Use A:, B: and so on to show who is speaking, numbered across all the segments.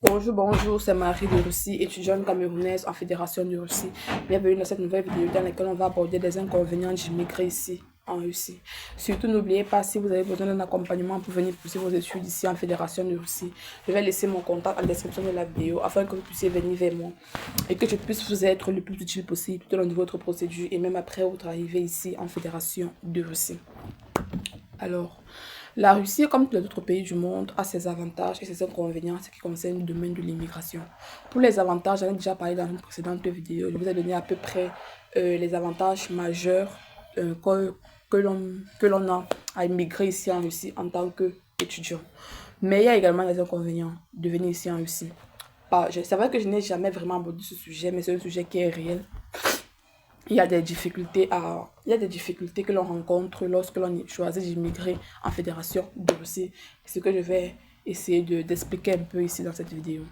A: Bonjour, c'est Marie de Russie, étudiante camerounaise en Fédération de Russie. Bienvenue dans cette nouvelle vidéo dans laquelle on va aborder les inconvénients d'immigrer ici en Russie. Surtout, n'oubliez pas, si vous avez besoin d'un accompagnement pour venir poursuivre vos études ici en Fédération de Russie, je vais laisser mon contact en description de la vidéo afin que vous puissiez venir vers moi et que je puisse vous être le plus utile possible tout au long de votre procédure et même après votre arrivée ici en Fédération de Russie. Alors, la Russie, comme tous les autres pays du monde, a ses avantages et ses inconvénients en ce qui concerne le domaine de l'immigration. Pour les avantages, j'en ai déjà parlé dans une précédente vidéo. Je vous ai donné à peu près les avantages majeurs que l'on a à immigrer ici en Russie en tant qu'étudiant. Mais il y a également des inconvénients de venir ici en Russie. C'est vrai que je n'ai jamais vraiment abordé ce sujet, mais c'est un sujet qui est réel. Il y a des difficultés que l'on rencontre lorsque l'on choisit d'immigrer en Fédération de Russie. C'est ce que je vais essayer d'expliquer un peu ici dans cette vidéo.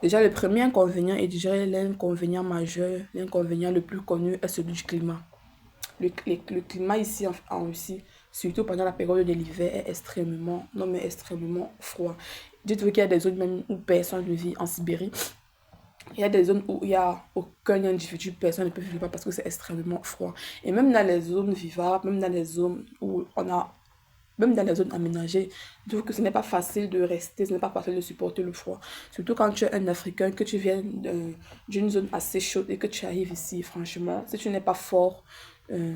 A: Déjà, le premier inconvénient, et déjà l'inconvénient majeur, l'inconvénient le plus connu est celui du climat. Le climat ici en Russie, surtout pendant la période de l'hiver, est extrêmement froid. Dites-vous qu'il y a des zones même où personne ne vit en Sibérie. Il y a des zones où il n'y a aucun individu, personne ne peut vivre parce que c'est extrêmement froid. Et même dans les zones vivables, même dans les zones où même dans les zones aménagées, je trouve que ce n'est pas facile de rester, ce n'est pas facile de supporter le froid. Surtout quand tu es un Africain, que tu viens d'une zone assez chaude et que tu arrives ici, franchement, si tu n'es pas fort, on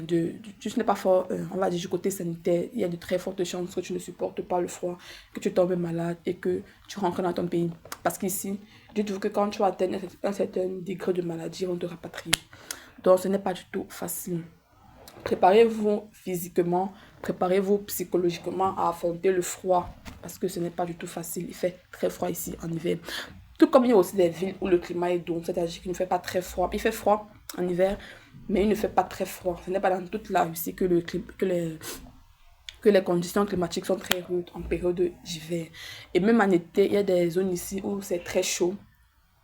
A: va dire, du côté sanitaire, il y a de très fortes chances que tu ne supportes pas le froid, que tu tombes malade et que tu rentres dans ton pays. Parce qu'ici, dites-vous que quand tu atteins un certain degré de maladie, on te rapatrie. Donc, ce n'est pas du tout facile. Préparez-vous physiquement, préparez-vous psychologiquement à affronter le froid parce que ce n'est pas du tout facile. Il fait très froid ici en hiver. Tout comme il y a aussi des villes où le climat est doux, c'est-à-dire qu'il ne fait pas très froid. Il fait froid en hiver, mais il ne fait pas très froid. Ce n'est pas dans toute la Russie que les conditions climatiques sont très rudes en période d'hiver. Et même en été, il y a des zones ici où c'est très chaud,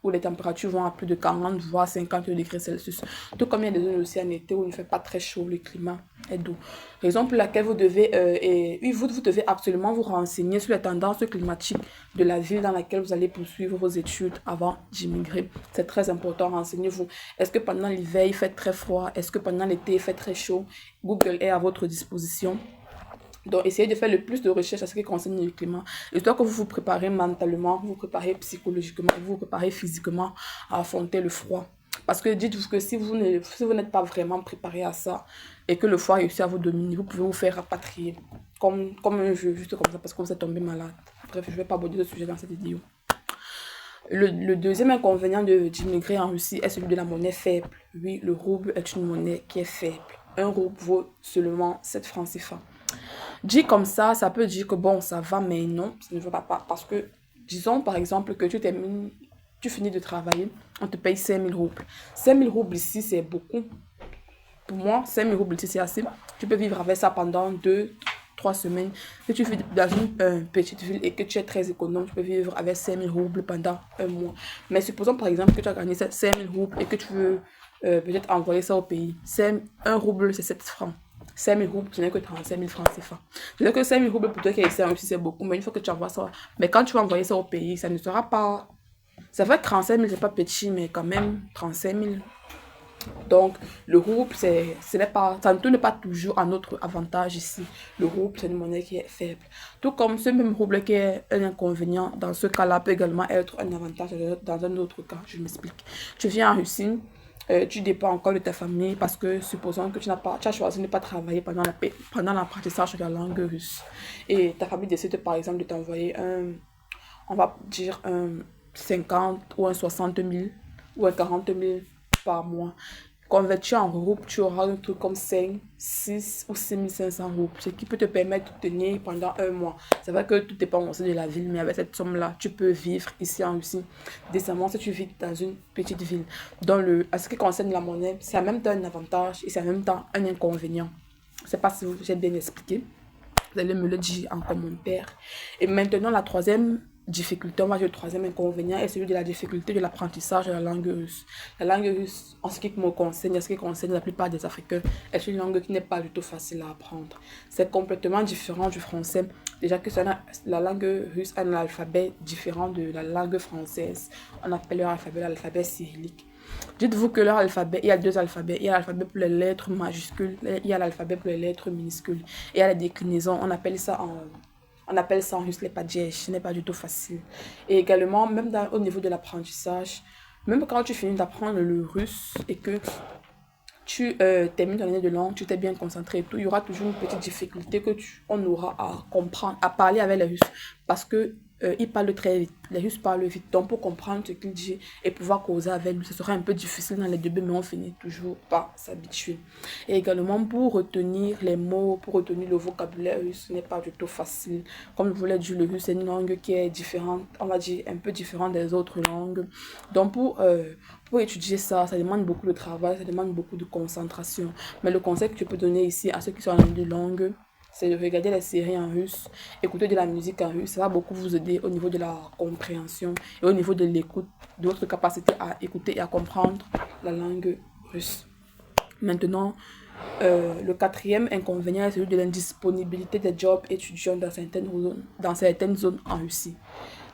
A: où les températures vont à plus de 40 voire 50 degrés Celsius. Tout comme il y a des zones aussi en été où il ne fait pas très chaud, le climat est doux. Raison pour laquelle vous devez absolument vous renseigner sur les tendances climatiques de la ville dans laquelle vous allez poursuivre vos études avant d'immigrer. C'est très important, renseignez-vous. Est-ce que pendant l'hiver il fait très froid? Est-ce que pendant l'été il fait très chaud? Google est à votre disposition. Donc, essayez de faire le plus de recherches à ce qui concerne le climat. Histoire que vous vous préparez mentalement, vous vous préparez psychologiquement, vous vous préparez physiquement à affronter le froid. Parce que dites-vous que si vous n'êtes pas vraiment préparé à ça et que le froid réussit à vous dominer, vous pouvez vous faire rapatrier comme un jeu, juste comme ça, parce que vous êtes tombé malade. Bref, je ne vais pas aborder ce sujet dans cette vidéo. Le deuxième inconvénient d'immigrer en Russie est celui de la monnaie faible. Oui, le rouble est une monnaie qui est faible. Un rouble vaut seulement 7 francs CFA. Dit comme ça peut dire que bon, ça va, mais non, ça ne va pas. Parce que, disons par exemple que tu finis de travailler, on te paye 5000 roubles. 5000 roubles ici, c'est beaucoup. Pour moi, 5000 roubles ici, c'est assez. Tu peux vivre avec ça pendant 2-3 semaines. Si tu vis dans une petite ville et que tu es très économe, tu peux vivre avec 5000 roubles pendant un mois. Mais supposons par exemple que tu as gagné 5000 roubles et que tu veux peut-être envoyer ça au pays. Un rouble, c'est 7 francs. 5000 roubles, ce n'est que 35 000 francs CFA. Je sais que 5000 roubles pour toi qui est ici aussi, c'est beaucoup, mais une fois que tu envoies ça, mais quand tu vas envoyer ça au pays, ça ne sera pas. C'est vrai que 35 000, c'est pas petit, mais quand même 35 000. Donc, le rouble, ça ne tourne pas toujours à notre avantage ici. Le rouble, c'est une monnaie qui est faible. Tout comme ce même rouble qui est un inconvénient, dans ce cas-là, peut également être un avantage dans un autre cas. Je m'explique. Tu viens en Russie. Tu dépends encore de ta famille parce que supposons que tu as choisi de ne pas travailler pendant l'apprentissage de la langue russe et ta famille décide par exemple de t'envoyer on va dire un 50 ou un 60 000 ou un 40 000 par mois. Converti en roubles, tu auras un truc comme 5, 6 ou 6500 roubles, ce qui peut te permettre de tenir pendant un mois. C'est vrai que tout dépend aussi de la ville, mais avec cette somme-là, tu peux vivre ici en Russie décemment si tu vis dans une petite ville. Donc, à ce qui concerne la monnaie, c'est en même temps un avantage et c'est en même temps un inconvénient. Je ne sais pas si j'ai bien expliqué. Vous allez me le dire en commentaire. Et maintenant, la troisième difficulté, on va dire le troisième inconvénient, est celui de la difficulté de l'apprentissage de la langue russe. La langue russe, en ce qui me concerne, en ce qui concerne la plupart des Africains, est une langue qui n'est pas du tout facile à apprendre. C'est complètement différent du français. Déjà que la langue russe a un alphabet différent de la langue française. On appelle leur alphabet l'alphabet cyrillique. Dites-vous que leur alphabet, il y a deux alphabets. Il y a l'alphabet pour les lettres majuscules, il y a l'alphabet pour les lettres minuscules. Et il y a la déclinaison, on appelle ça en russe les padjèches, ce n'est pas du tout facile. Et également, même au niveau de l'apprentissage, même quand tu finis d'apprendre le russe et que tu termines ton année de langue, tu t'es bien concentré et tout, il y aura toujours une petite difficulté on aura à comprendre, à parler avec les Russes. Parce que ils parlent très vite, les Russes parlent vite. Donc pour comprendre ce qu'il dit et pouvoir causer avec lui, ce sera un peu difficile dans les débuts, mais on finit toujours par s'habituer. Et également pour retenir les mots, pour retenir le vocabulaire russe, ce n'est pas du tout facile. Comme je vous l'ai dit, le russe est une langue qui est différente, on va dire un peu différente des autres langues. Donc pour étudier ça, ça demande beaucoup de travail, ça demande beaucoup de concentration. Mais le conseil que je peux donner ici à ceux qui sont en année de langue, c'est de regarder les séries en russe, écouter de la musique en russe. Ça va beaucoup vous aider au niveau de la compréhension et au niveau de l'écoute, de votre capacité à écouter et à comprendre la langue russe. Maintenant, le quatrième inconvénient est celui de l'indisponibilité des jobs étudiants dans certaines zones en Russie.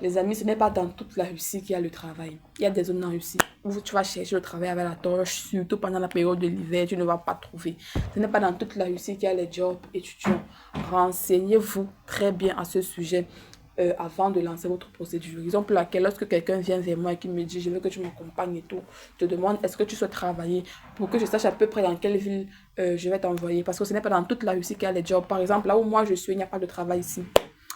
A: Les amis, ce n'est pas dans toute la Russie qu'il y a le travail. Il y a des zones en Russie où tu vas chercher le travail avec la torche, surtout pendant la période de l'hiver, tu ne vas pas trouver. Ce n'est pas dans toute la Russie qu'il y a les jobs étudiants. Renseignez-vous très bien à ce sujet avant de lancer votre procédure. Exemple pour laquelle, lorsque quelqu'un vient vers moi et qui me dit je veux que tu m'accompagnes et tout, je te demande est-ce que tu souhaites travailler pour que je sache à peu près dans quelle ville je vais t'envoyer. Parce que ce n'est pas dans toute la Russie qu'il y a les jobs. Par exemple, là où moi je suis, il n'y a pas de travail ici.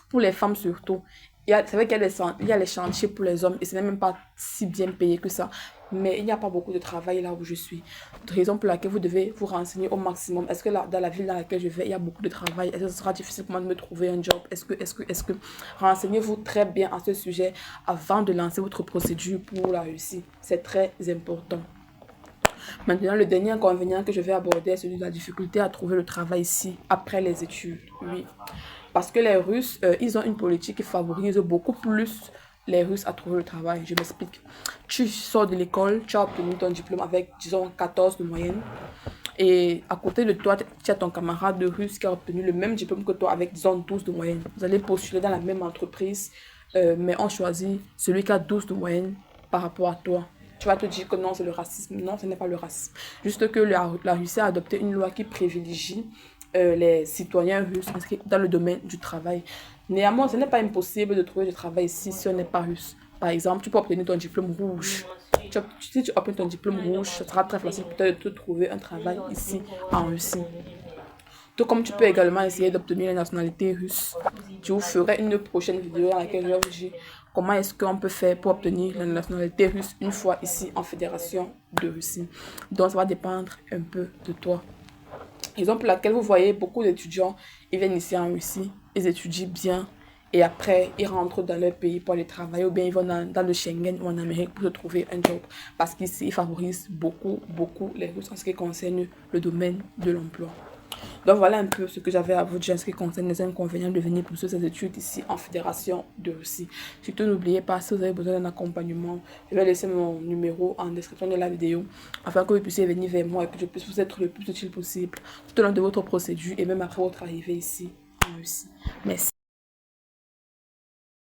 A: Pour les femmes surtout. C'est vrai qu'il y a les chantiers pour les hommes et ce n'est même pas si bien payé que ça. Mais il n'y a pas beaucoup de travail là où je suis. Raison pour laquelle vous devez vous renseigner au maximum. Est-ce que dans la ville dans laquelle je vais, il y a beaucoup de travail? Est-ce que ce sera difficile pour moi de me trouver un job? Est-ce que... Renseignez-vous très bien à ce sujet avant de lancer votre procédure pour la Russie. C'est très important. Maintenant, le dernier inconvénient que je vais aborder est celui de la difficulté à trouver le travail ici après les études. Oui. Parce que les Russes, ils ont une politique qui favorise beaucoup plus les Russes à trouver le travail. Je m'explique. Tu sors de l'école, tu as obtenu ton diplôme avec, disons, 14 de moyenne. Et à côté de toi, tu as ton camarade de russe qui a obtenu le même diplôme que toi avec, disons, 12 de moyenne. Vous allez postuler dans la même entreprise, mais on choisit celui qui a 12 de moyenne par rapport à toi. Tu vas te dire que non, c'est le racisme. Non, ce n'est pas le racisme. Juste que la Russie a adopté une loi qui privilégie les citoyens russes dans le domaine du travail. Néanmoins, ce n'est pas impossible de trouver du travail ici si on n'est pas russe. Par exemple, tu peux obtenir ton diplôme rouge. Si tu obtiens ton diplôme rouge, ce sera très facile pour toi de te trouver un travail ici en Russie. Tout comme tu peux également essayer d'obtenir la nationalité russe. Je vous ferai une prochaine vidéo dans laquelle je vais vous dire comment est-ce qu'on peut faire pour obtenir la nationalité russe une fois ici en Fédération de Russie. Donc ça va dépendre un peu de toi. Exemple pour laquelle vous voyez beaucoup d'étudiants, ils viennent ici en Russie, ils étudient bien et après ils rentrent dans leur pays pour aller travailler ou bien ils vont dans le Schengen ou en Amérique pour se trouver un job parce qu'ici ils favorisent beaucoup les Russes en ce qui concerne le domaine de l'emploi. Donc voilà un peu ce que j'avais à vous dire en ce qui concerne les inconvénients de venir poursuivre ces études ici en Fédération de Russie. Surtout n'oubliez pas, si vous avez besoin d'un accompagnement, je vais laisser mon numéro en description de la vidéo afin que vous puissiez venir vers moi et que je puisse vous être le plus utile possible tout au long de votre procédure et même après votre arrivée ici en Russie. Merci.